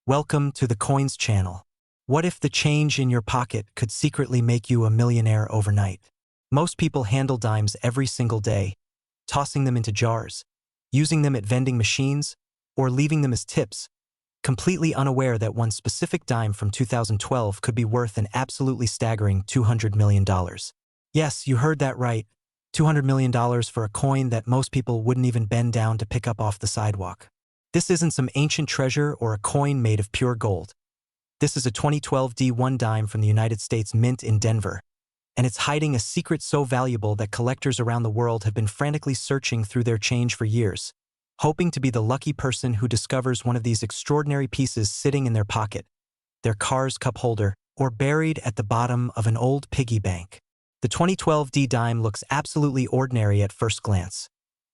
Welcome to the Coins channel. What if the change in your pocket could secretly make you a millionaire overnight? Most people handle dimes every single day, tossing them into jars, using them at vending machines, or leaving them as tips, completely unaware that one specific dime from 2012 could be worth an absolutely staggering $200 million. Yes, you heard that right. $200 million for a coin that most people wouldn't even bend down to pick up off the sidewalk. This isn't some ancient treasure or a coin made of pure gold. This is a 2012 D1 dime from the United States Mint in Denver, and it's hiding a secret so valuable that collectors around the world have been frantically searching through their change for years, hoping to be the lucky person who discovers one of these extraordinary pieces sitting in their pocket, their car's cup holder, or buried at the bottom of an old piggy bank. The 2012 D dime looks absolutely ordinary at first glance.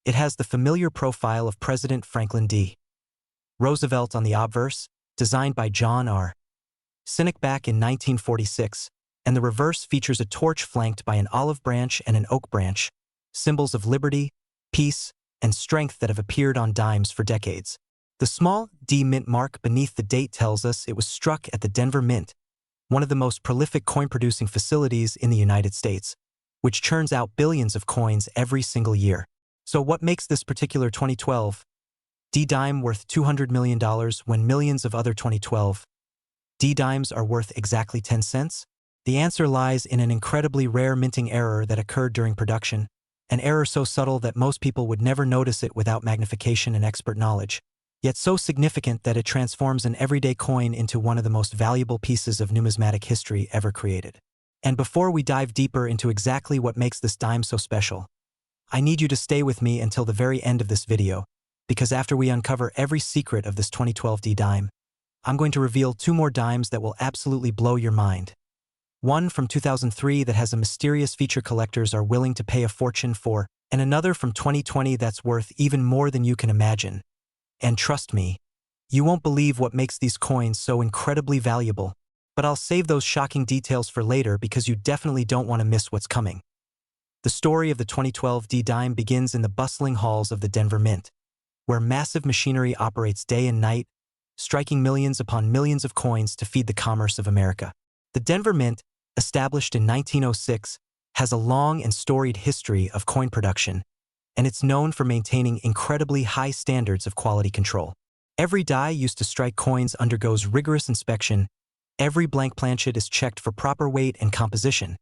It has the familiar profile of President Franklin D. Roosevelt on the obverse, designed by John R. Sinek back in 1946, and the reverse features a torch flanked by an olive branch and an oak branch, symbols of liberty, peace, and strength that have appeared on dimes for decades. The small D mint mark beneath the date tells us it was struck at the Denver Mint, one of the most prolific coin-producing facilities in the United States, which churns out billions of coins every single year. So what makes this particular 2012 D dime worth $200 million when millions of other 2012 D dimes are worth exactly 10 cents? The answer lies in an incredibly rare minting error that occurred during production, an error so subtle that most people would never notice it without magnification and expert knowledge, yet so significant that it transforms an everyday coin into one of the most valuable pieces of numismatic history ever created. And before we dive deeper into exactly what makes this dime so special, I need you to stay with me until the very end of this video, because after we uncover every secret of this 2012 D dime, I'm going to reveal two more dimes that will absolutely blow your mind. One from 2003 that has a mysterious feature collectors are willing to pay a fortune for, and another from 2020 that's worth even more than you can imagine. And trust me, you won't believe what makes these coins so incredibly valuable, but I'll save those shocking details for later because you definitely don't want to miss what's coming. The story of the 2012 D dime begins in the bustling halls of the Denver Mint, where massive machinery operates day and night, striking millions upon millions of coins to feed the commerce of America. The Denver Mint, established in 1906, has a long and storied history of coin production, and it's known for maintaining incredibly high standards of quality control. Every die used to strike coins undergoes rigorous inspection, every blank planchet is checked for proper weight and composition,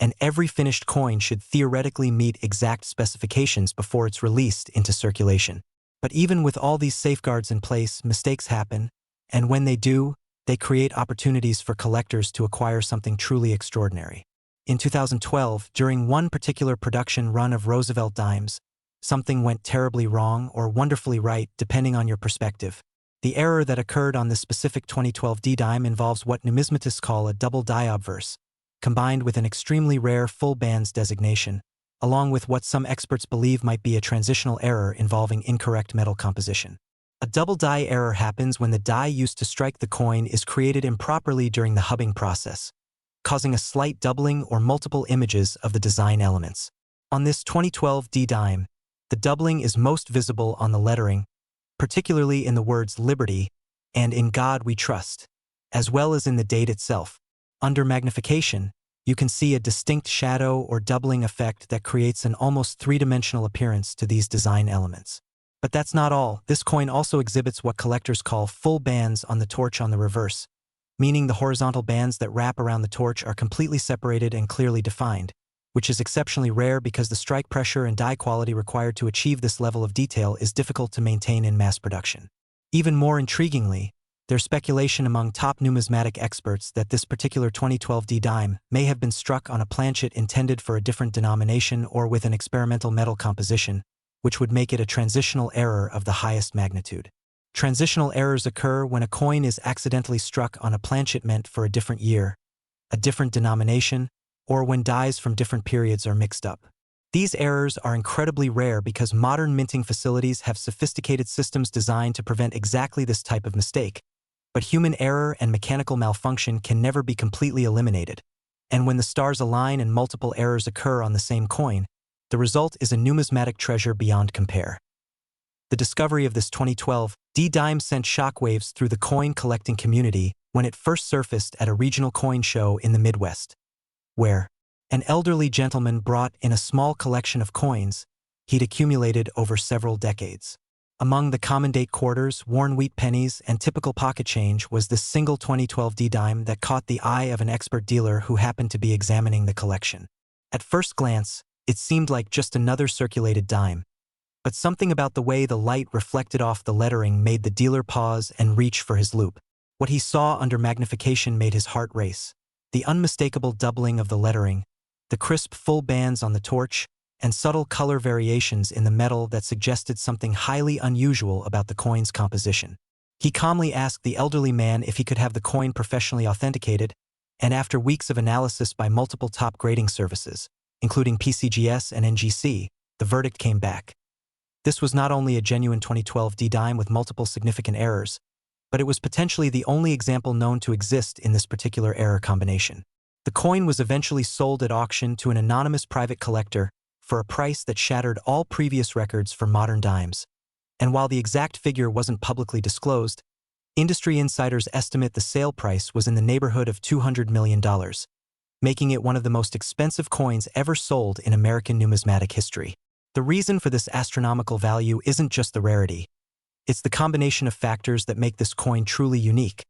and every finished coin should theoretically meet exact specifications before it's released into circulation. But even with all these safeguards in place, mistakes happen, and when they do, they create opportunities for collectors to acquire something truly extraordinary. In 2012, during one particular production run of Roosevelt dimes, something went terribly wrong or wonderfully right, depending on your perspective. The error that occurred on this specific 2012 D dime involves what numismatists call a double die obverse, combined with an extremely rare full bands designation, along with what some experts believe might be a transitional error involving incorrect metal composition. A double die error happens when the die used to strike the coin is created improperly during the hubbing process, causing a slight doubling or multiple images of the design elements. On this 2012 D dime, the doubling is most visible on the lettering, particularly in the words Liberty and In God We Trust, as well as in the date itself. Under magnification, you can see a distinct shadow or doubling effect that creates an almost three-dimensional appearance to these design elements. But that's not all. This coin also exhibits what collectors call full bands on the torch on the reverse, meaning the horizontal bands that wrap around the torch are completely separated and clearly defined, which is exceptionally rare because the strike pressure and die quality required to achieve this level of detail is difficult to maintain in mass production. Even more intriguingly, there's speculation among top numismatic experts that this particular 2012 D dime may have been struck on a planchet intended for a different denomination or with an experimental metal composition, which would make it a transitional error of the highest magnitude. Transitional errors occur when a coin is accidentally struck on a planchet meant for a different year, a different denomination, or when dies from different periods are mixed up. These errors are incredibly rare because modern minting facilities have sophisticated systems designed to prevent exactly this type of mistake. But human error and mechanical malfunction can never be completely eliminated, and when the stars align and multiple errors occur on the same coin, the result is a numismatic treasure beyond compare. The discovery of this 2012 D-Dime sent shockwaves through the coin collecting community when it first surfaced at a regional coin show in the Midwest, where an elderly gentleman brought in a small collection of coins he'd accumulated over several decades. Among the common date quarters, worn wheat pennies, and typical pocket change was this single 2012 D-Dime that caught the eye of an expert dealer who happened to be examining the collection. At first glance, it seemed like just another circulated dime, but something about the way the light reflected off the lettering made the dealer pause and reach for his loupe. What he saw under magnification made his heart race. The unmistakable doubling of the lettering, the crisp full bands on the torch, and subtle color variations in the metal that suggested something highly unusual about the coin's composition. He calmly asked the elderly man if he could have the coin professionally authenticated, and after weeks of analysis by multiple top grading services, including PCGS and NGC, the verdict came back. This was not only a genuine 2012 D-Dime with multiple significant errors, but it was potentially the only example known to exist in this particular error combination. The coin was eventually sold at auction to an anonymous private collector for a price that shattered all previous records for modern dimes. And while the exact figure wasn't publicly disclosed, industry insiders estimate the sale price was in the neighborhood of $200 million, making it one of the most expensive coins ever sold in American numismatic history. The reason for this astronomical value isn't just the rarity. It's the combination of factors that make this coin truly unique.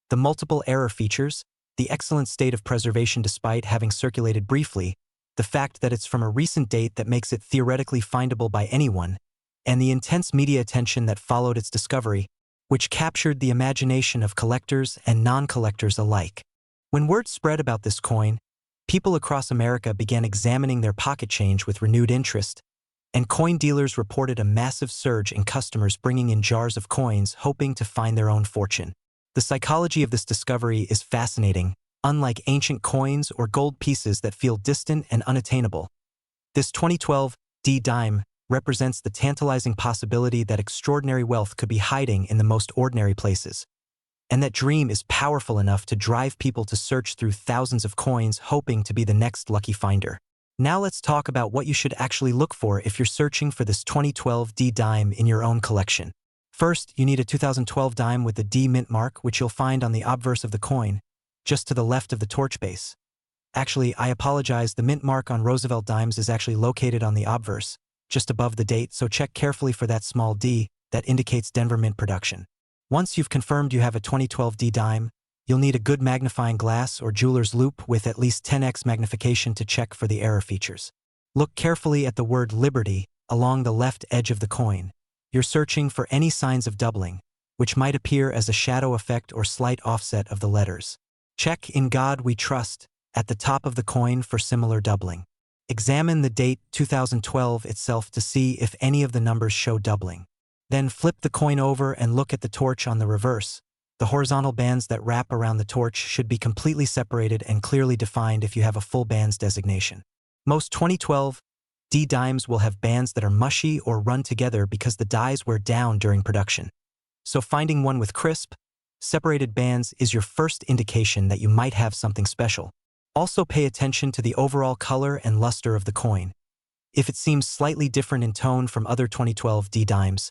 The multiple error features, the excellent state of preservation despite having circulated briefly, the fact that it's from a recent date that makes it theoretically findable by anyone, and the intense media attention that followed its discovery, which captured the imagination of collectors and non-collectors alike. When word spread about this coin, people across America began examining their pocket change with renewed interest, and coin dealers reported a massive surge in customers bringing in jars of coins hoping to find their own fortune. The psychology of this discovery is fascinating. Unlike ancient coins or gold pieces that feel distant and unattainable, this 2012 D-Dime represents the tantalizing possibility that extraordinary wealth could be hiding in the most ordinary places. And that dream is powerful enough to drive people to search through thousands of coins hoping to be the next lucky finder. Now let's talk about what you should actually look for if you're searching for this 2012 D-Dime in your own collection. First, you need a 2012 dime with the D mint mark, which you'll find on the obverse of the coin, just to the left of the torch base. Actually, I apologize, the mint mark on Roosevelt dimes is actually located on the obverse, just above the date, so check carefully for that small D that indicates Denver Mint production. Once you've confirmed you have a 2012 D-Dime, you'll need a good magnifying glass or jeweler's loupe with at least 10x magnification to check for the error features. Look carefully at the word Liberty along the left edge of the coin. You're searching for any signs of doubling, which might appear as a shadow effect or slight offset of the letters. Check "In God We Trust" at the top of the coin for similar doubling. Examine the date 2012 itself to see if any of the numbers show doubling. Then flip the coin over and look at the torch on the reverse. The horizontal bands that wrap around the torch should be completely separated and clearly defined if you have a full bands designation. Most 2012 D-Dimes will have bands that are mushy or run together because the dies wear down during production. So finding one with crisp, separated bands is your first indication that you might have something special. Also pay attention to the overall color and luster of the coin. If it seems slightly different in tone from other 2012 D-Dimes,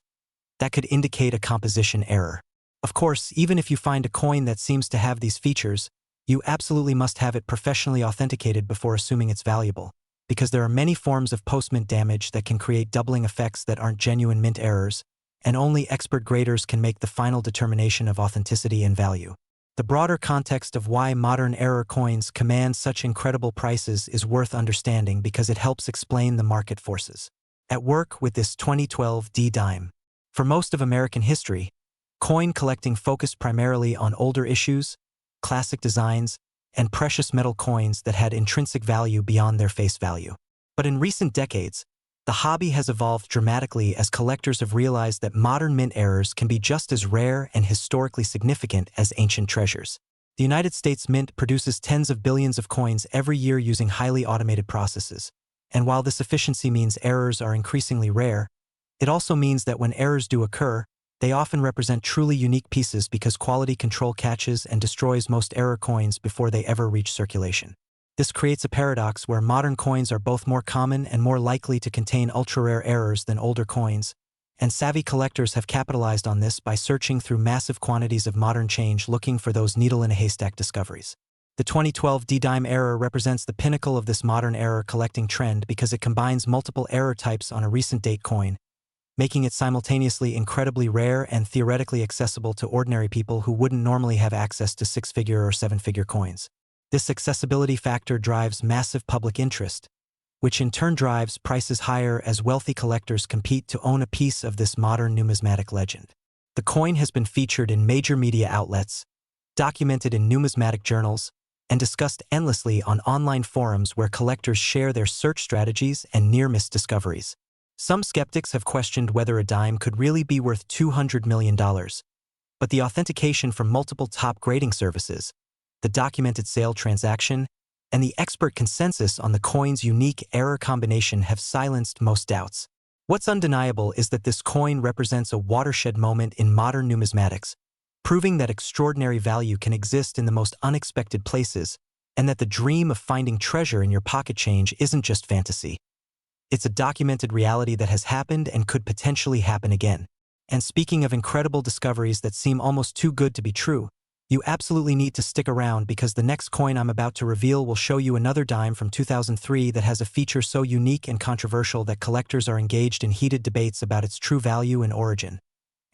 that could indicate a composition error. Of course, even if you find a coin that seems to have these features, you absolutely must have it professionally authenticated before assuming it's valuable, because there are many forms of post-mint damage that can create doubling effects that aren't genuine mint errors, and only expert graders can make the final determination of authenticity and value. The broader context of why modern error coins command such incredible prices is worth understanding because it helps explain the market forces at work with this 2012 D-Dime. For most of American history, coin collecting focused primarily on older issues, classic designs, and precious metal coins that had intrinsic value beyond their face value. But in recent decades, the hobby has evolved dramatically as collectors have realized that modern mint errors can be just as rare and historically significant as ancient treasures. The United States Mint produces tens of billions of coins every year using highly automated processes. And while this efficiency means errors are increasingly rare, it also means that when errors do occur, they often represent truly unique pieces because quality control catches and destroys most error coins before they ever reach circulation. This creates a paradox where modern coins are both more common and more likely to contain ultra-rare errors than older coins, And savvy collectors have capitalized on this by searching through massive quantities of modern change looking for those needle-in-a-haystack discoveries. The 2012 D-Dime era represents the pinnacle of this modern era collecting trend because it combines multiple error types on a recent date coin, making it simultaneously incredibly rare and theoretically accessible to ordinary people who wouldn't normally have access to six-figure or seven-figure coins. This accessibility factor drives massive public interest, which in turn drives prices higher as wealthy collectors compete to own a piece of this modern numismatic legend. The coin has been featured in major media outlets, documented in numismatic journals, and discussed endlessly on online forums where collectors share their search strategies and near-miss discoveries. Some skeptics have questioned whether a dime could really be worth $200 million, but the authentication from multiple top grading services, the documented sale transaction, and the expert consensus on the coin's unique error combination have silenced most doubts. What's undeniable is that this coin represents a watershed moment in modern numismatics, proving that extraordinary value can exist in the most unexpected places, and that the dream of finding treasure in your pocket change isn't just fantasy. It's a documented reality that has happened and could potentially happen again. And speaking of incredible discoveries that seem almost too good to be true, you absolutely need to stick around because the next coin I'm about to reveal will show you another dime from 2003 that has a feature so unique and controversial that collectors are engaged in heated debates about its true value and origin.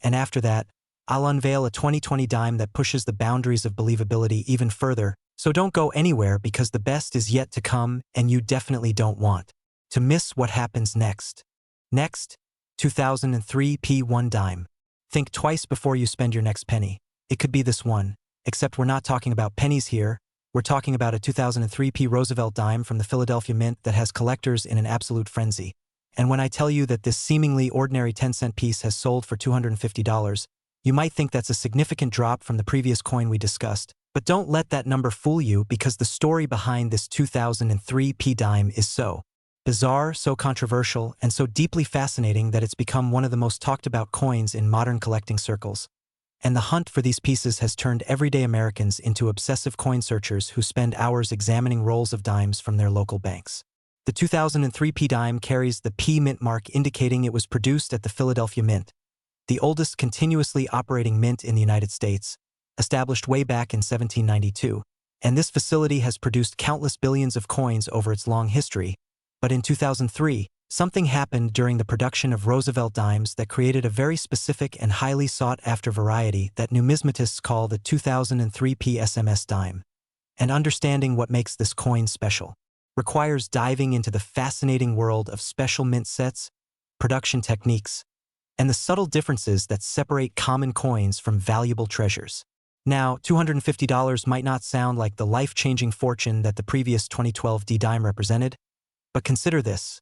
And after that, I'll unveil a 2020 dime that pushes the boundaries of believability even further, so don't go anywhere because the best is yet to come and you definitely don't want to miss what happens next. Next, 2003 P1 dime. Think twice before you spend your next penny. It could be this one. Except we're not talking about pennies here, we're talking about a 2003 P Roosevelt dime from the Philadelphia Mint that has collectors in an absolute frenzy. And when I tell you that this seemingly ordinary 10-cent piece has sold for $250, you might think that's a significant drop from the previous coin we discussed, but don't let that number fool you because the story behind this 2003 P dime is so bizarre, so controversial, and so deeply fascinating that it's become one of the most talked about coins in modern collecting circles. And the hunt for these pieces has turned everyday Americans into obsessive coin searchers who spend hours examining rolls of dimes from their local banks. The 2003 P dime carries the P Mint mark indicating it was produced at the Philadelphia Mint, the oldest continuously operating mint in the United States, established way back in 1792, and this facility has produced countless billions of coins over its long history. But in 2003, something happened during the production of Roosevelt dimes that created a very specific and highly sought-after variety that numismatists call the 2003 P SMS Dime. And understanding what makes this coin special requires diving into the fascinating world of special mint sets, production techniques, and the subtle differences that separate common coins from valuable treasures. Now, $250 might not sound like the life-changing fortune that the previous 2012 D-Dime represented, but consider this.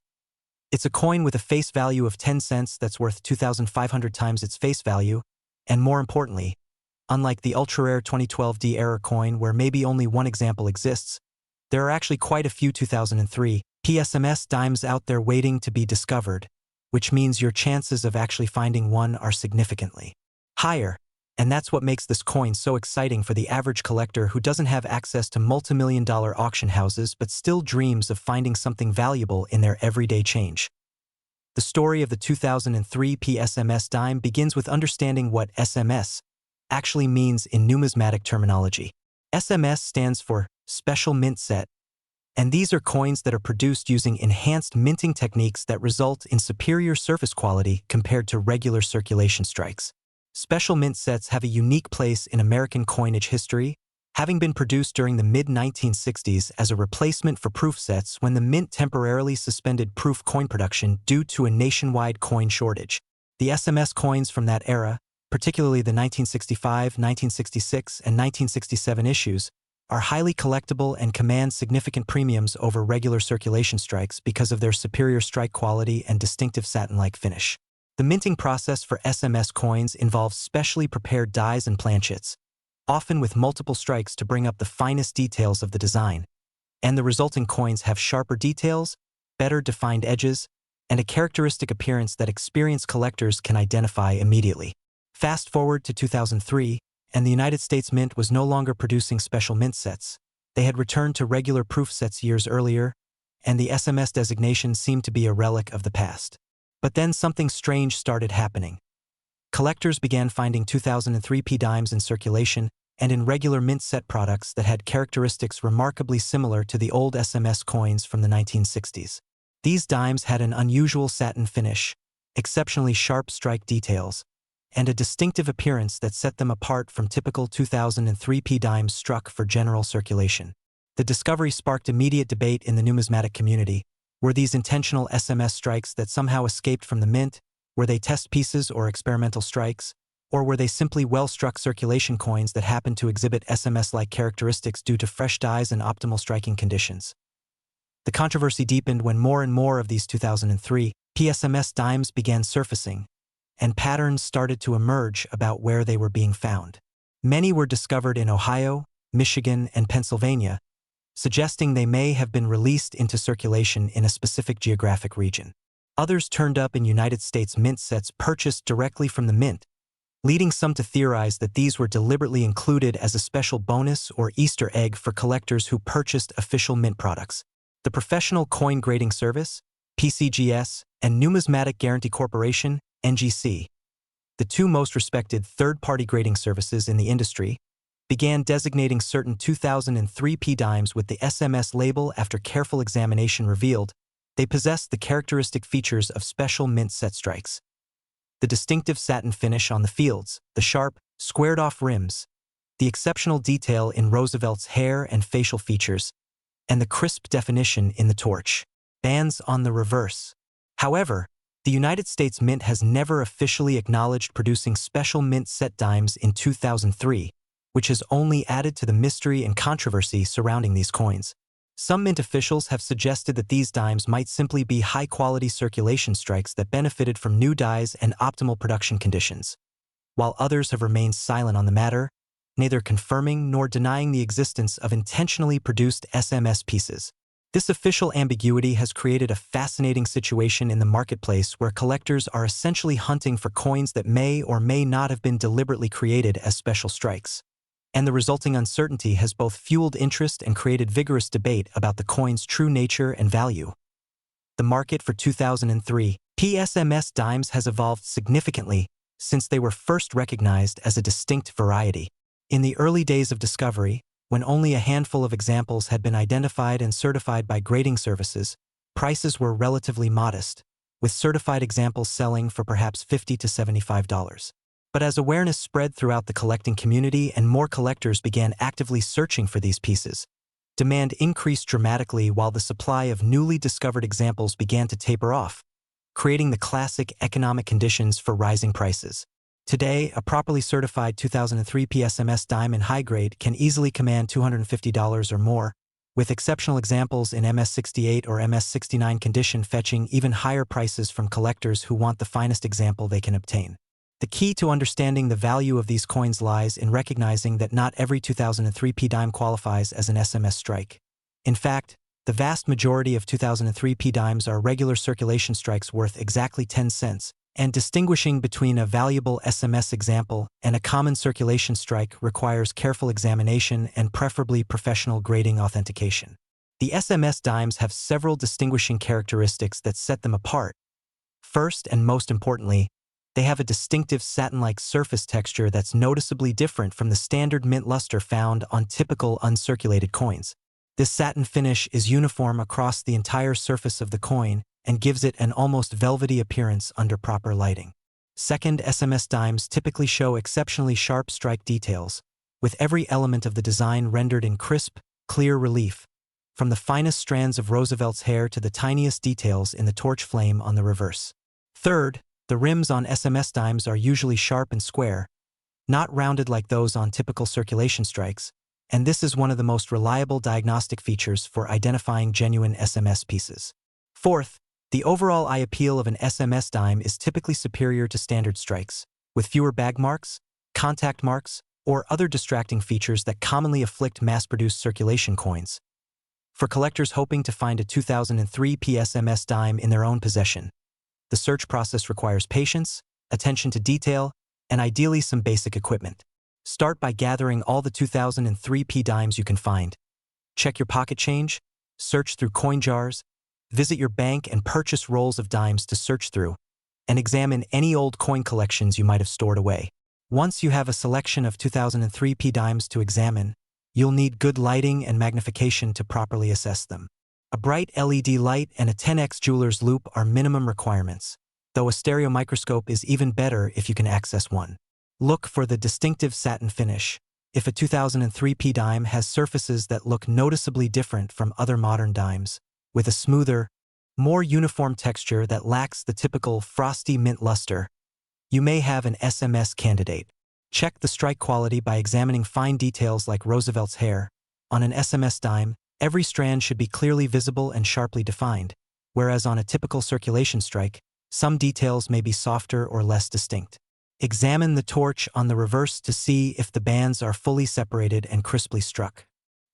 It's a coin with a face value of 10 cents that's worth 2,500 times its face value, and more importantly, unlike the ultra-rare 2012 D-era coin where maybe only one example exists, there are actually quite a few 2003 PSMS dimes out there waiting to be discovered, which means your chances of actually finding one are significantly higher. And that's what makes this coin so exciting for the average collector who doesn't have access to multi-million-dollar auction houses but still dreams of finding something valuable in their everyday change. The story of the 2003 PSMS dime begins with understanding what SMS actually means in numismatic terminology. SMS stands for Special Mint Set, and these are coins that are produced using enhanced minting techniques that result in superior surface quality compared to regular circulation strikes. Special mint sets have a unique place in American coinage history, having been produced during the mid-1960s as a replacement for proof sets when the mint temporarily suspended proof coin production due to a nationwide coin shortage. The SMS coins from that era, particularly the 1965, 1966, and 1967 issues, are highly collectible and command significant premiums over regular circulation strikes because of their superior strike quality and distinctive satin-like finish. The minting process for SMS coins involves specially prepared dies and planchets, often with multiple strikes to bring up the finest details of the design, and the resulting coins have sharper details, better defined edges, and a characteristic appearance that experienced collectors can identify immediately. Fast forward to 2003, and the United States Mint was no longer producing special mint sets. They had returned to regular proof sets years earlier, and the SMS designation seemed to be a relic of the past. But then something strange started happening. Collectors began finding 2003 P dimes in circulation and in regular mint set products that had characteristics remarkably similar to the old SMS coins from the 1960s. These dimes had an unusual satin finish, exceptionally sharp strike details, and a distinctive appearance that set them apart from typical 2003 P dimes struck for general circulation. The discovery sparked immediate debate in the numismatic community. Were these intentional SMS strikes that somehow escaped from the mint? Were they test pieces or experimental strikes? Or were they simply well-struck circulation coins that happened to exhibit SMS-like characteristics due to fresh dies and optimal striking conditions? The controversy deepened when more and more of these 2003 SMS dimes began surfacing, and patterns started to emerge about where they were being found. Many were discovered in Ohio, Michigan, and Pennsylvania, suggesting they may have been released into circulation in a specific geographic region. Others turned up in United States mint sets purchased directly from the mint, leading some to theorize that these were deliberately included as a special bonus or Easter egg for collectors who purchased official mint products. The Professional Coin Grading Service, PCGS, and Numismatic Guarantee Corporation, NGC, the two most respected third-party grading services in the industry, began designating certain 2003 P dimes with the SMS label after careful examination revealed they possessed the characteristic features of special mint set strikes. The distinctive satin finish on the fields, the sharp, squared-off rims, the exceptional detail in Roosevelt's hair and facial features, and the crisp definition in the torch bands on the reverse. However, the United States Mint has never officially acknowledged producing special mint set dimes in 2003, which has only added to the mystery and controversy surrounding these coins. Some mint officials have suggested that these dimes might simply be high-quality circulation strikes that benefited from new dies and optimal production conditions, while others have remained silent on the matter, neither confirming nor denying the existence of intentionally produced SMS pieces. This official ambiguity has created a fascinating situation in the marketplace where collectors are essentially hunting for coins that may or may not have been deliberately created as special strikes. And the resulting uncertainty has both fueled interest and created vigorous debate about the coin's true nature and value. The market for 2003 SMS dimes has evolved significantly since they were first recognized as a distinct variety. In the early days of discovery, when only a handful of examples had been identified and certified by grading services, prices were relatively modest, with certified examples selling for perhaps $50 to $75. But as awareness spread throughout the collecting community and more collectors began actively searching for these pieces, demand increased dramatically while the supply of newly discovered examples began to taper off, creating the classic economic conditions for rising prices. Today, a properly certified 2003 SMS dime in high grade can easily command $250 or more, with exceptional examples in MS68 or MS69 condition fetching even higher prices from collectors who want the finest example they can obtain. The key to understanding the value of these coins lies in recognizing that not every 2003 P dime qualifies as an SMS strike. In fact, the vast majority of 2003 P dimes are regular circulation strikes worth exactly 10 cents, and distinguishing between a valuable SMS example and a common circulation strike requires careful examination and preferably professional grading authentication. The SMS dimes have several distinguishing characteristics that set them apart. First and most importantly, they have a distinctive satin-like surface texture that's noticeably different from the standard mint luster found on typical uncirculated coins. This satin finish is uniform across the entire surface of the coin and gives it an almost velvety appearance under proper lighting. Second, SMS dimes typically show exceptionally sharp strike details, with every element of the design rendered in crisp, clear relief, from the finest strands of Roosevelt's hair to the tiniest details in the torch flame on the reverse. Third, the rims on SMS dimes are usually sharp and square, not rounded like those on typical circulation strikes, and this is one of the most reliable diagnostic features for identifying genuine SMS pieces. Fourth, the overall eye appeal of an SMS dime is typically superior to standard strikes, with fewer bag marks, contact marks, or other distracting features that commonly afflict mass-produced circulation coins. For collectors hoping to find a 2003 SMS dime in their own possession, the search process requires patience, attention to detail, and ideally some basic equipment. Start by gathering all the 2003 P dimes you can find. Check your pocket change, search through coin jars, visit your bank and purchase rolls of dimes to search through, and examine any old coin collections you might have stored away. Once you have a selection of 2003 P dimes to examine, you'll need good lighting and magnification to properly assess them. A bright LED light and a 10x jeweler's loupe are minimum requirements, though a stereo microscope is even better if you can access one. Look for the distinctive satin finish. If a 2003 P dime has surfaces that look noticeably different from other modern dimes, with a smoother, more uniform texture that lacks the typical frosty mint luster, you may have an SMS candidate. Check the strike quality by examining fine details like Roosevelt's hair. On an SMS dime, every strand should be clearly visible and sharply defined, whereas on a typical circulation strike, some details may be softer or less distinct. Examine the torch on the reverse to see if the bands are fully separated and crisply struck.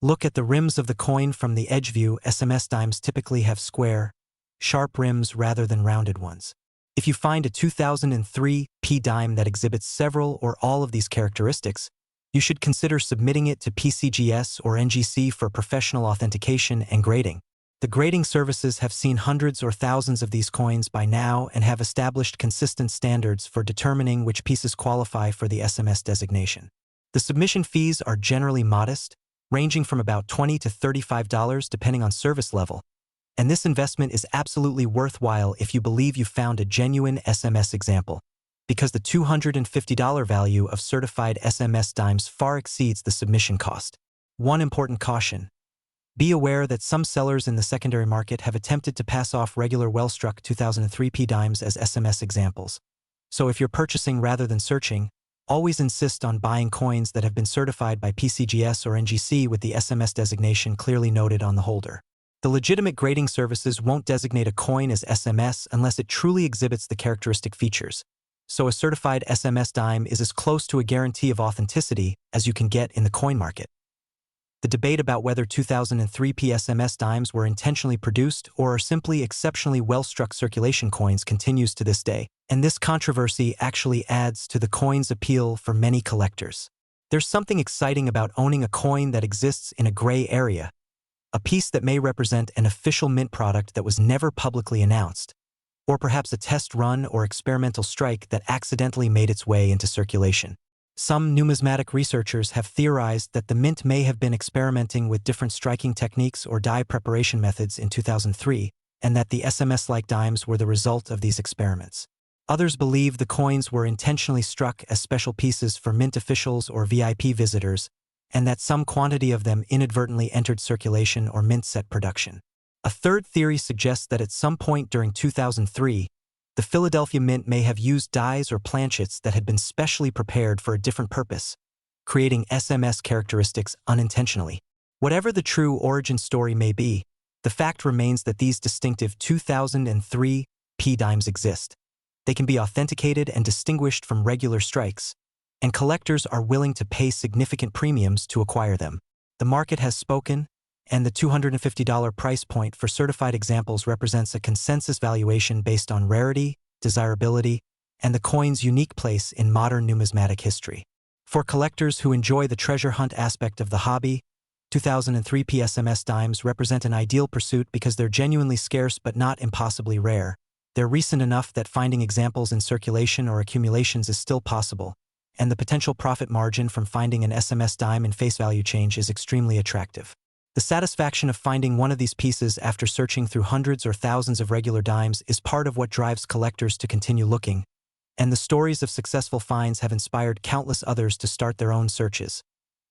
Look at the rims of the coin from the edge view. SMS dimes typically have square, sharp rims rather than rounded ones. If you find a 2003 P dime that exhibits several or all of these characteristics, you should consider submitting it to PCGS or NGC for professional authentication and grading. The grading services have seen hundreds or thousands of these coins by now and have established consistent standards for determining which pieces qualify for the SMS designation. The submission fees are generally modest, ranging from about $20 to $35 depending on service level, and this investment is absolutely worthwhile if you believe you found a genuine SMS example, because the $250 value of certified SMS dimes far exceeds the submission cost. One important caution: be aware that some sellers in the secondary market have attempted to pass off regular well-struck 2003 P dimes as SMS examples. So if you're purchasing rather than searching, always insist on buying coins that have been certified by PCGS or NGC with the SMS designation clearly noted on the holder. The legitimate grading services won't designate a coin as SMS unless it truly exhibits the characteristic features. So a certified SMS dime is as close to a guarantee of authenticity as you can get in the coin market. The debate about whether 2003 P SMS dimes were intentionally produced or are simply exceptionally well-struck circulation coins continues to this day, and this controversy actually adds to the coin's appeal for many collectors. There's something exciting about owning a coin that exists in a gray area, a piece that may represent an official mint product that was never publicly announced, or perhaps a test run or experimental strike that accidentally made its way into circulation. Some numismatic researchers have theorized that the mint may have been experimenting with different striking techniques or die preparation methods in 2003, and that the SMS-like dimes were the result of these experiments. Others believe the coins were intentionally struck as special pieces for mint officials or VIP visitors, and that some quantity of them inadvertently entered circulation or mint set production. A third theory suggests that at some point during 2003, the Philadelphia Mint may have used dies or planchets that had been specially prepared for a different purpose, creating SMS characteristics unintentionally. Whatever the true origin story may be, the fact remains that these distinctive 2003 P dimes exist. They can be authenticated and distinguished from regular strikes, and collectors are willing to pay significant premiums to acquire them. The market has spoken, and the $250 price point for certified examples represents a consensus valuation based on rarity, desirability, and the coin's unique place in modern numismatic history. For collectors who enjoy the treasure hunt aspect of the hobby, 2003 P SMS dimes represent an ideal pursuit because they're genuinely scarce but not impossibly rare. They're recent enough that finding examples in circulation or accumulations is still possible, and the potential profit margin from finding an SMS dime in face value change is extremely attractive. The satisfaction of finding one of these pieces after searching through hundreds or thousands of regular dimes is part of what drives collectors to continue looking, and the stories of successful finds have inspired countless others to start their own searches,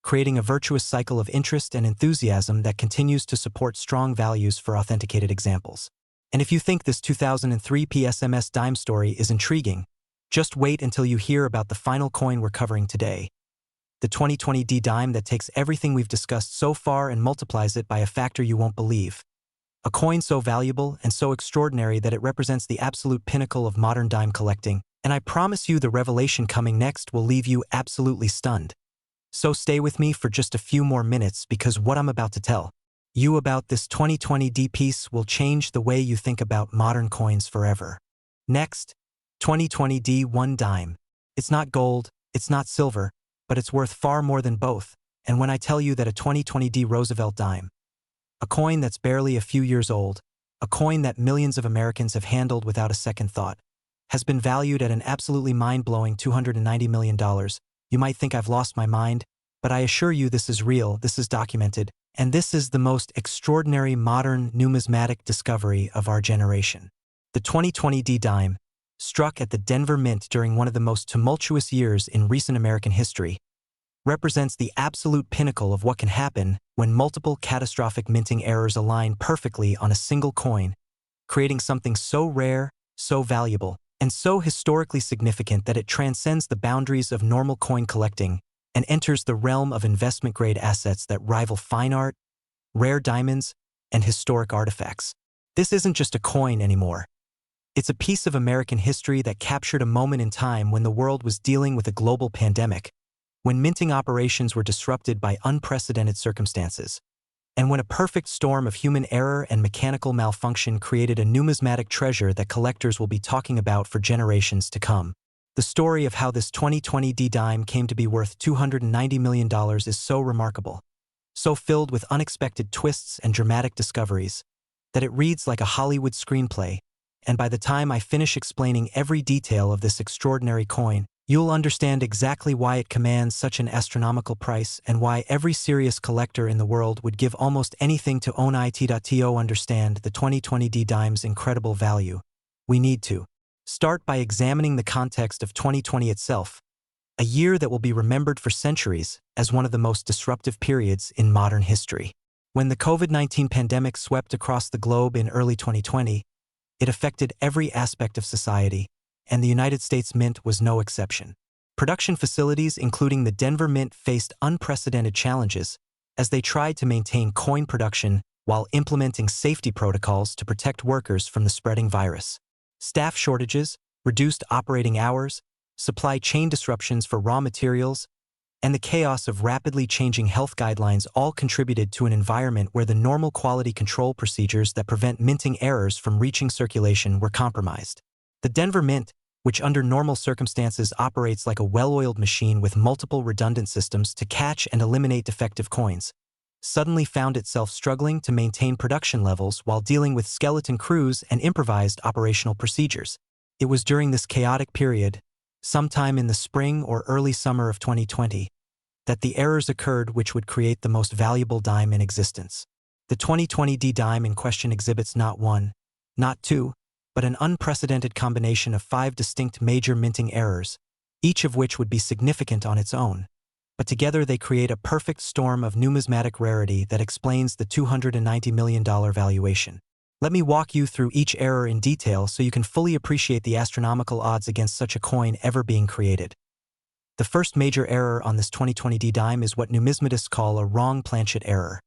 creating a virtuous cycle of interest and enthusiasm that continues to support strong values for authenticated examples. And if you think this 2003 P SMS dime story is intriguing, just wait until you hear about the final coin we're covering today, the 2020 D dime that takes everything we've discussed so far and multiplies it by a factor you won't believe. A coin so valuable and so extraordinary that it represents the absolute pinnacle of modern dime collecting, and I promise you the revelation coming next will leave you absolutely stunned. So stay with me for just a few more minutes because what I'm about to tell you about this 2020 D piece will change the way you think about modern coins forever. Next, 2020 D1 dime. It's not gold, it's not silver, but it's worth far more than both, and when I tell you that a 2020 D Roosevelt dime, a coin that's barely a few years old, a coin that millions of Americans have handled without a second thought, has been valued at an absolutely mind-blowing $290 million. You might think I've lost my mind, but I assure you this is real, this is documented, and this is the most extraordinary modern numismatic discovery of our generation. The 2020 D-Dime, struck at the Denver Mint during one of the most tumultuous years in recent American history, represents the absolute pinnacle of what can happen when multiple catastrophic minting errors align perfectly on a single coin, creating something so rare, so valuable, and so historically significant that it transcends the boundaries of normal coin collecting and enters the realm of investment-grade assets that rival fine art, rare diamonds, and historic artifacts. This isn't just a coin anymore. It's a piece of American history that captured a moment in time when the world was dealing with a global pandemic, when minting operations were disrupted by unprecedented circumstances, and when a perfect storm of human error and mechanical malfunction created a numismatic treasure that collectors will be talking about for generations to come. The story of how this 2020 D-Dime came to be worth $290 million is so remarkable, so filled with unexpected twists and dramatic discoveries, that it reads like a Hollywood screenplay, and by the time I finish explaining every detail of this extraordinary coin, you'll understand exactly why it commands such an astronomical price and why every serious collector in the world would give almost anything to own it. To understand the 2020 D-Dime's incredible value, we need to start by examining the context of 2020 itself, a year that will be remembered for centuries as one of the most disruptive periods in modern history. When the COVID-19 pandemic swept across the globe in early 2020, it affected every aspect of society, and the United States Mint was no exception. Production facilities, including the Denver Mint, faced unprecedented challenges as they tried to maintain coin production while implementing safety protocols to protect workers from the spreading virus. Staff shortages, reduced operating hours, supply chain disruptions for raw materials, and the chaos of rapidly changing health guidelines all contributed to an environment where the normal quality control procedures that prevent minting errors from reaching circulation were compromised. The Denver Mint, which under normal circumstances operates like a well-oiled machine with multiple redundant systems to catch and eliminate defective coins, suddenly found itself struggling to maintain production levels while dealing with skeleton crews and improvised operational procedures. It was during this chaotic period, sometime in the spring or early summer of 2020, that the errors occurred which would create the most valuable dime in existence. The 2020 D-Dime in question exhibits not one, not two, but an unprecedented combination of 5 distinct major minting errors, each of which would be significant on its own. But together they create a perfect storm of numismatic rarity that explains the $290 million valuation. Let me walk you through each error in detail so you can fully appreciate the astronomical odds against such a coin ever being created. The first major error on this 2020 D-Dime is what numismatists call a wrong planchet error,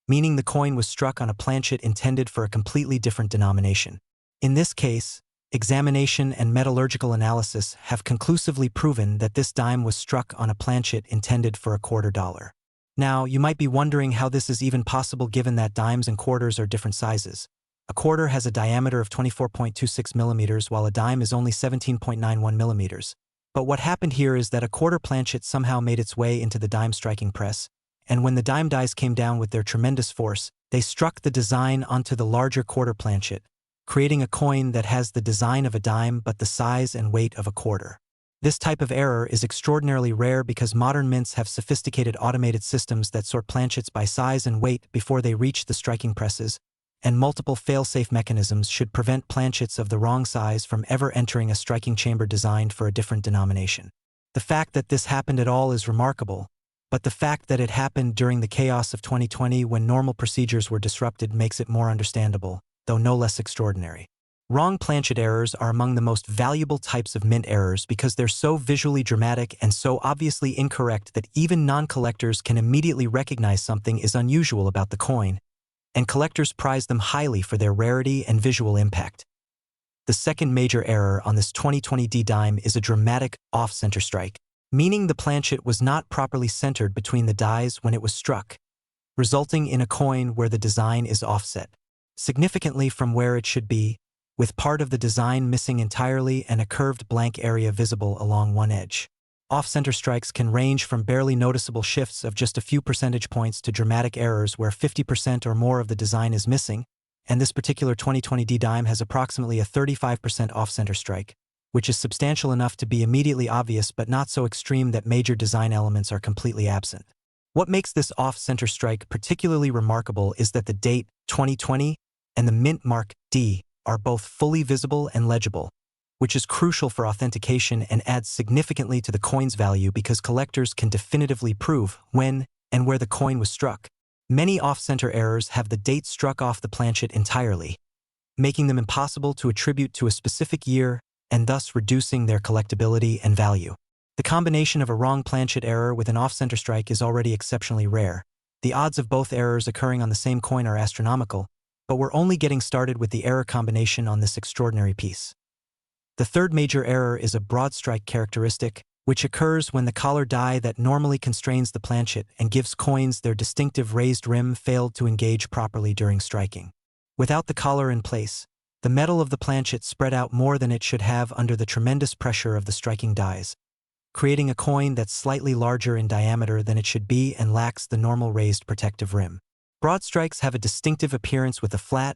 meaning the coin was struck on a planchet intended for a completely different denomination. In this case, examination and metallurgical analysis have conclusively proven that this dime was struck on a planchet intended for $0.25. Now, you might be wondering how this is even possible given that dimes and quarters are different sizes. A quarter has a diameter of 24.26 millimeters while a dime is only 17.91 millimeters. But what happened here is that a quarter planchet somehow made its way into the dime striking press, and when the dime dies came down with their tremendous force, they struck the design onto the larger quarter planchet, creating a coin that has the design of a dime but the size and weight of a quarter. This type of error is extraordinarily rare because modern mints have sophisticated automated systems that sort planchets by size and weight before they reach the striking presses, and multiple fail-safe mechanisms should prevent planchets of the wrong size from ever entering a striking chamber designed for a different denomination. The fact that this happened at all is remarkable, but the fact that it happened during the chaos of 2020 when normal procedures were disrupted makes it more understandable, though no less extraordinary. Wrong planchet errors are among the most valuable types of mint errors because they're so visually dramatic and so obviously incorrect that even non-collectors can immediately recognize something is unusual about the coin, and collectors prize them highly for their rarity and visual impact. The second major error on this 2020 D-Dime is a dramatic off-center strike, meaning the planchet was not properly centered between the dies when it was struck, resulting in a coin where the design is offset significantly from where it should be, with part of the design missing entirely and a curved blank area visible along one edge. Off-center strikes can range from barely noticeable shifts of just a few percentage points to dramatic errors where 50% or more of the design is missing, and this particular 2020 D-Dime has approximately a 35% off-center strike, which is substantial enough to be immediately obvious but not so extreme that major design elements are completely absent. What makes this off-center strike particularly remarkable is that the date, 2020, and the mint mark, D, are both fully visible and legible, which is crucial for authentication and adds significantly to the coin's value because collectors can definitively prove when and where the coin was struck. Many off-center errors have the date struck off the planchet entirely, making them impossible to attribute to a specific year and thus reducing their collectability and value. The combination of a wrong planchet error with an off-center strike is already exceptionally rare. The odds of both errors occurring on the same coin are astronomical, but we're only getting started with the error combination on this extraordinary piece. The third major error is a broad strike characteristic, which occurs when the collar die that normally constrains the planchet and gives coins their distinctive raised rim failed to engage properly during striking. Without the collar in place, the metal of the planchet spread out more than it should have under the tremendous pressure of the striking dies, creating a coin that's slightly larger in diameter than it should be and lacks the normal raised protective rim. Broad strikes have a distinctive appearance with a flat,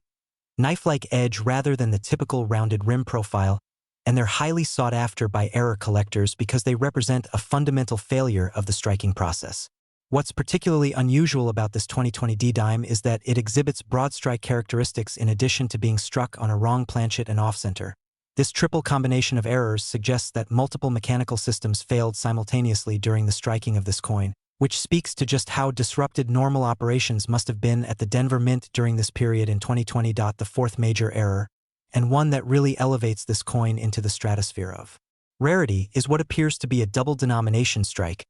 knife-like edge rather than the typical rounded rim profile, and they're highly sought after by error collectors because they represent a fundamental failure of the striking process. What's particularly unusual about this 2020 D-Dime is that it exhibits broad strike characteristics in addition to being struck on a wrong planchet and off-center. This triple combination of errors suggests that multiple mechanical systems failed simultaneously during the striking of this coin, which speaks to just how disrupted normal operations must have been at the Denver Mint during this period in 2020. The fourth major error, and one that really elevates this coin into the stratosphere of rarity, is what appears to be a double denomination strike,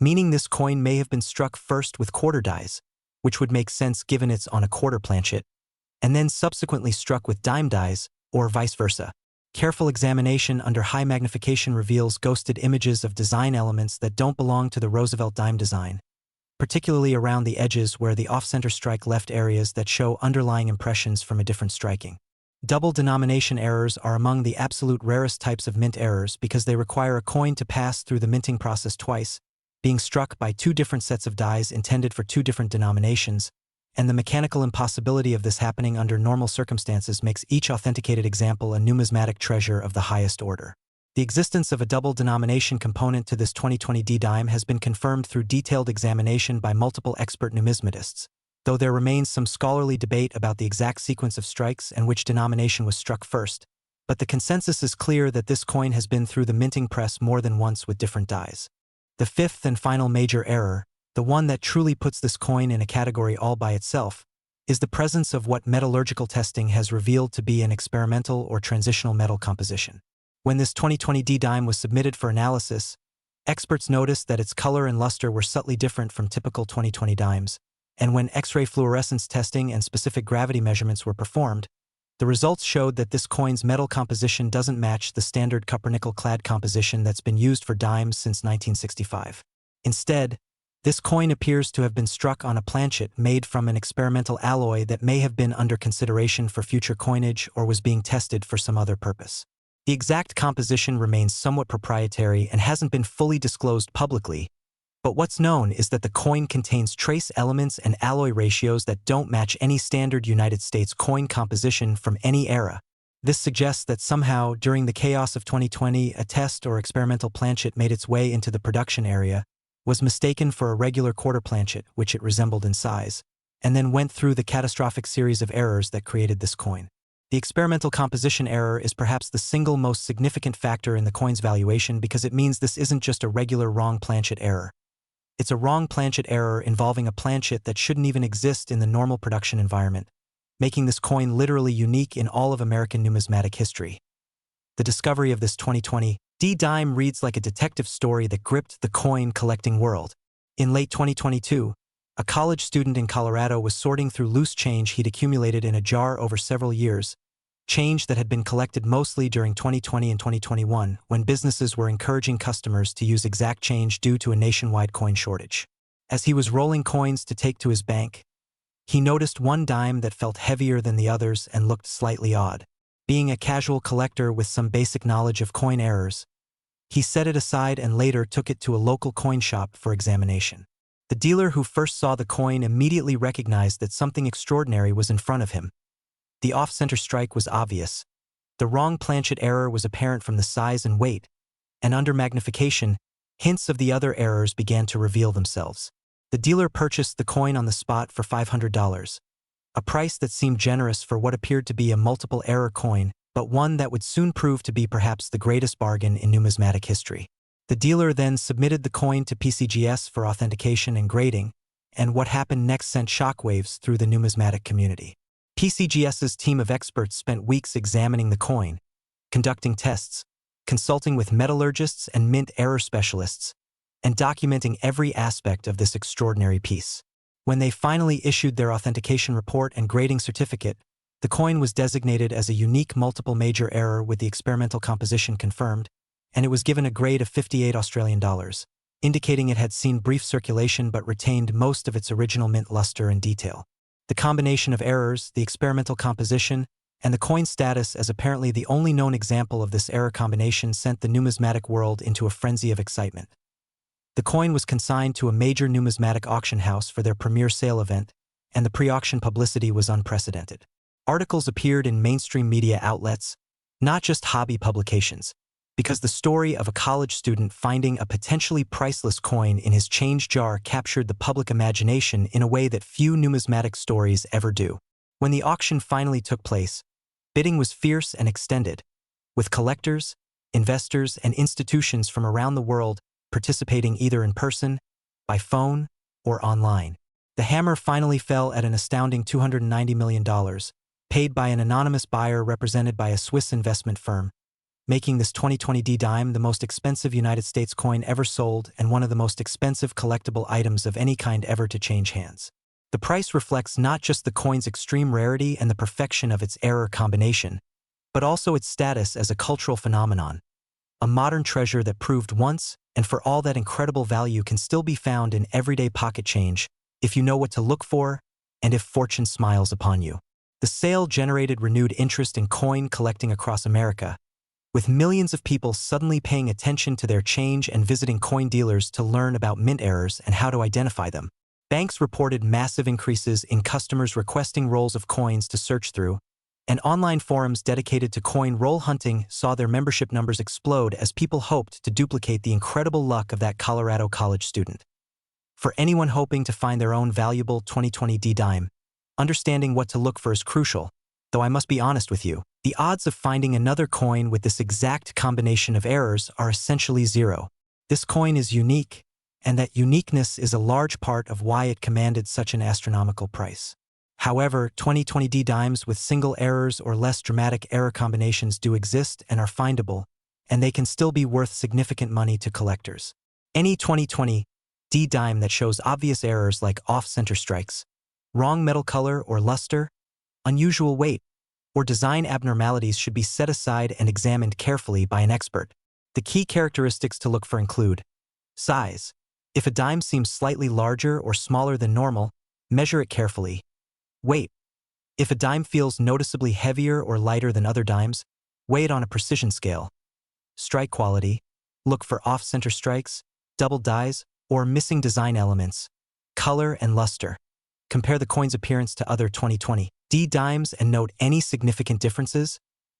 meaning this coin may have been struck first with quarter dies, which would make sense given it's on a quarter planchet, and then subsequently struck with dime dies, or vice versa. Careful examination under high magnification reveals ghosted images of design elements that don't belong to the Roosevelt dime design, particularly around the edges where the off-center strike left areas that show underlying impressions from a different striking. Double denomination errors are among the absolute rarest types of mint errors because they require a coin to pass through the minting process twice, being struck by two different sets of dies intended for two different denominations, and the mechanical impossibility of this happening under normal circumstances makes each authenticated example a numismatic treasure of the highest order. The existence of a double denomination component to this 2020 D-Dime has been confirmed through detailed examination by multiple expert numismatists, though there remains some scholarly debate about the exact sequence of strikes and which denomination was struck first, but the consensus is clear that this coin has been through the minting press more than once with different dies. The fifth and final major error, the one that truly puts this coin in a category all by itself, is the presence of what metallurgical testing has revealed to be an experimental or transitional metal composition. When this 2020 D-Dime was submitted for analysis, experts noticed that its color and luster were subtly different from typical 2020 dimes, and when X-ray fluorescence testing and specific gravity measurements were performed, the results showed that this coin's metal composition doesn't match the standard copper-nickel-clad composition that's been used for dimes since 1965. Instead, this coin appears to have been struck on a planchet made from an experimental alloy that may have been under consideration for future coinage or was being tested for some other purpose. The exact composition remains somewhat proprietary and hasn't been fully disclosed publicly, but what's known is that the coin contains trace elements and alloy ratios that don't match any standard United States coin composition from any era. This suggests that somehow, during the chaos of 2020, a test or experimental planchet made its way into the production area, was mistaken for a regular quarter planchet, which it resembled in size, and then went through the catastrophic series of errors that created this coin. The experimental composition error is perhaps the single most significant factor in the coin's valuation because it means this isn't just a regular wrong planchet error. It's a wrong planchet error involving a planchet that shouldn't even exist in the normal production environment, making this coin literally unique in all of American numismatic history. The discovery of this 2020 D-Dime reads like a detective story that gripped the coin collecting world. In late 2022, a college student in Colorado was sorting through loose change he'd accumulated in a jar over several years, change that had been collected mostly during 2020 and 2021 when businesses were encouraging customers to use exact change due to a nationwide coin shortage. As he was rolling coins to take to his bank, he noticed one dime that felt heavier than the others and looked slightly odd. Being a casual collector with some basic knowledge of coin errors, he set it aside and later took it to a local coin shop for examination. The dealer who first saw the coin immediately recognized that something extraordinary was in front of him. The off-center strike was obvious. The wrong planchet error was apparent from the size and weight, and under magnification, hints of the other errors began to reveal themselves. The dealer purchased the coin on the spot for $500, a price that seemed generous for what appeared to be a multiple error coin, but one that would soon prove to be perhaps the greatest bargain in numismatic history. The dealer then submitted the coin to PCGS for authentication and grading, and what happened next sent shockwaves through the numismatic community. PCGS's team of experts spent weeks examining the coin, conducting tests, consulting with metallurgists and mint error specialists, and documenting every aspect of this extraordinary piece. When they finally issued their authentication report and grading certificate, the coin was designated as a unique multiple major error with the experimental composition confirmed, and it was given a grade of 58 Australian dollars, indicating it had seen brief circulation but retained most of its original mint luster and detail. The combination of errors, the experimental composition, and the coin status as apparently the only known example of this error combination sent the numismatic world into a frenzy of excitement. The coin was consigned to a major numismatic auction house for their premier sale event, and the pre-auction publicity was unprecedented. Articles appeared in mainstream media outlets, not just hobby publications, because the story of a college student finding a potentially priceless coin in his change jar captured the public imagination in a way that few numismatic stories ever do. When the auction finally took place, bidding was fierce and extended, with collectors, investors, and institutions from around the world participating either in person, by phone, or online. The hammer finally fell at an astounding $290 million, paid by an anonymous buyer represented by a Swiss investment firm, making this 2020 D-Dime the most expensive United States coin ever sold and one of the most expensive collectible items of any kind ever to change hands. The price reflects not just the coin's extreme rarity and the perfection of its error combination, but also its status as a cultural phenomenon, a modern treasure that proved once and for all that incredible value can still be found in everyday pocket change if you know what to look for and if fortune smiles upon you. The sale generated renewed interest in coin collecting across America, with millions of people suddenly paying attention to their change and visiting coin dealers to learn about mint errors and how to identify them. Banks reported massive increases in customers requesting rolls of coins to search through, and online forums dedicated to coin roll hunting saw their membership numbers explode as people hoped to duplicate the incredible luck of that Colorado college student. For anyone hoping to find their own valuable 2020 D-Dime, understanding what to look for is crucial, though I must be honest with you, the odds of finding another coin with this exact combination of errors are essentially zero. This coin is unique, and that uniqueness is a large part of why it commanded such an astronomical price. However, 2020 D-Dimes with single errors or less dramatic error combinations do exist and are findable, and they can still be worth significant money to collectors. Any 2020 D-Dime that shows obvious errors like off-center strikes, wrong metal color or luster, unusual weight, or design abnormalities should be set aside and examined carefully by an expert. The key characteristics to look for include size. If a dime seems slightly larger or smaller than normal, measure it carefully. Weight. If a dime feels noticeably heavier or lighter than other dimes, weigh it on a precision scale. Strike quality. Look for off-center strikes, double dies, or missing design elements. Color and luster. Compare the coin's appearance to other 2020 D-Dimes and note any significant differences.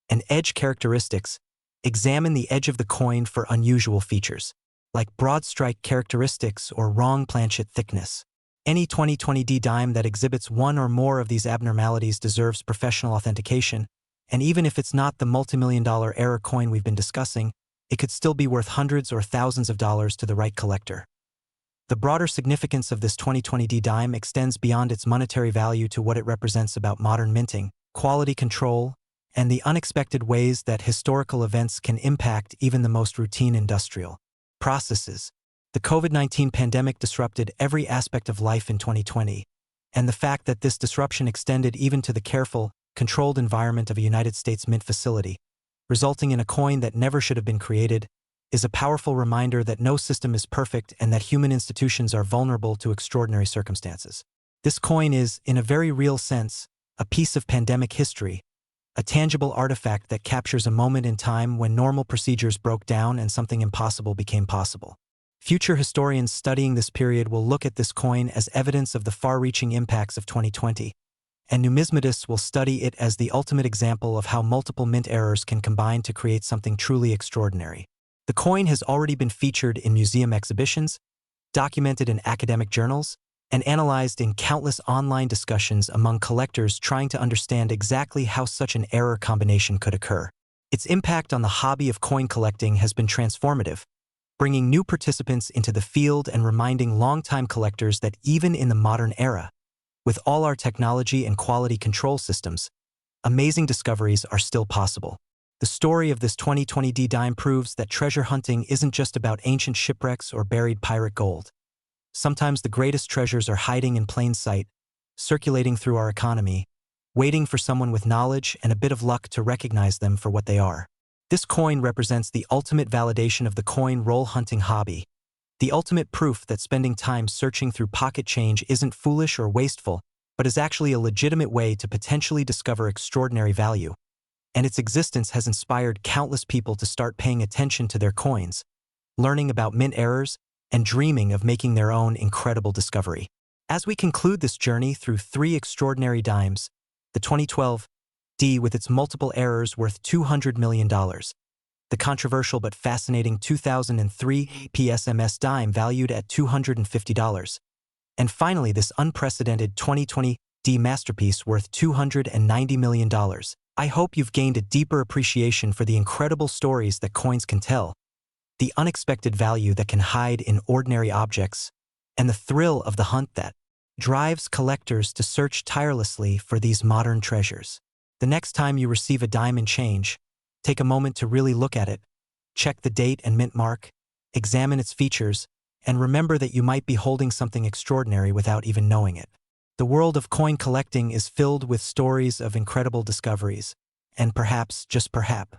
And edge characteristics. Examine the edge of the coin for unusual features, like broad strike characteristics or wrong planchet thickness. Any 2020 D-Dime that exhibits one or more of these abnormalities deserves professional authentication, and even if it's not the multimillion-dollar error coin we've been discussing, it could still be worth hundreds or thousands of dollars to the right collector. The broader significance of this 2020 D-Dime extends beyond its monetary value to what it represents about modern minting, quality control, and the unexpected ways that historical events can impact even the most routine industrial processes. The COVID-19 pandemic disrupted every aspect of life in 2020, and the fact that this disruption extended even to the careful, controlled environment of a United States mint facility, resulting in a coin that never should have been created, is a powerful reminder that no system is perfect and that human institutions are vulnerable to extraordinary circumstances. This coin is, in a very real sense, a piece of pandemic history, a tangible artifact that captures a moment in time when normal procedures broke down and something impossible became possible. Future historians studying this period will look at this coin as evidence of the far-reaching impacts of 2020, and numismatists will study it as the ultimate example of how multiple mint errors can combine to create something truly extraordinary. The coin has already been featured in museum exhibitions, documented in academic journals, and analyzed in countless online discussions among collectors trying to understand exactly how such an error combination could occur. Its impact on the hobby of coin collecting has been transformative, bringing new participants into the field and reminding longtime collectors that even in the modern era, with all our technology and quality control systems, amazing discoveries are still possible. The story of this 2020 D-Dime proves that treasure hunting isn't just about ancient shipwrecks or buried pirate gold. Sometimes the greatest treasures are hiding in plain sight, circulating through our economy, waiting for someone with knowledge and a bit of luck to recognize them for what they are. This coin represents the ultimate validation of the coin roll hunting hobby, the ultimate proof that spending time searching through pocket change isn't foolish or wasteful, but is actually a legitimate way to potentially discover extraordinary value. And its existence has inspired countless people to start paying attention to their coins, learning about mint errors, and dreaming of making their own incredible discovery. As we conclude this journey through 3 extraordinary dimes, the 2012 D with its multiple errors worth $200 million, the controversial but fascinating 2003 SMS Dime valued at $250, and finally this unprecedented 2020 D masterpiece worth $290 million. I hope you've gained a deeper appreciation for the incredible stories that coins can tell, the unexpected value that can hide in ordinary objects, and the thrill of the hunt that drives collectors to search tirelessly for these modern treasures. The next time you receive a diamond change, take a moment to really look at it, check the date and mint mark, examine its features, and remember that you might be holding something extraordinary without even knowing it. The world of coin collecting is filled with stories of incredible discoveries, and perhaps, just perhaps,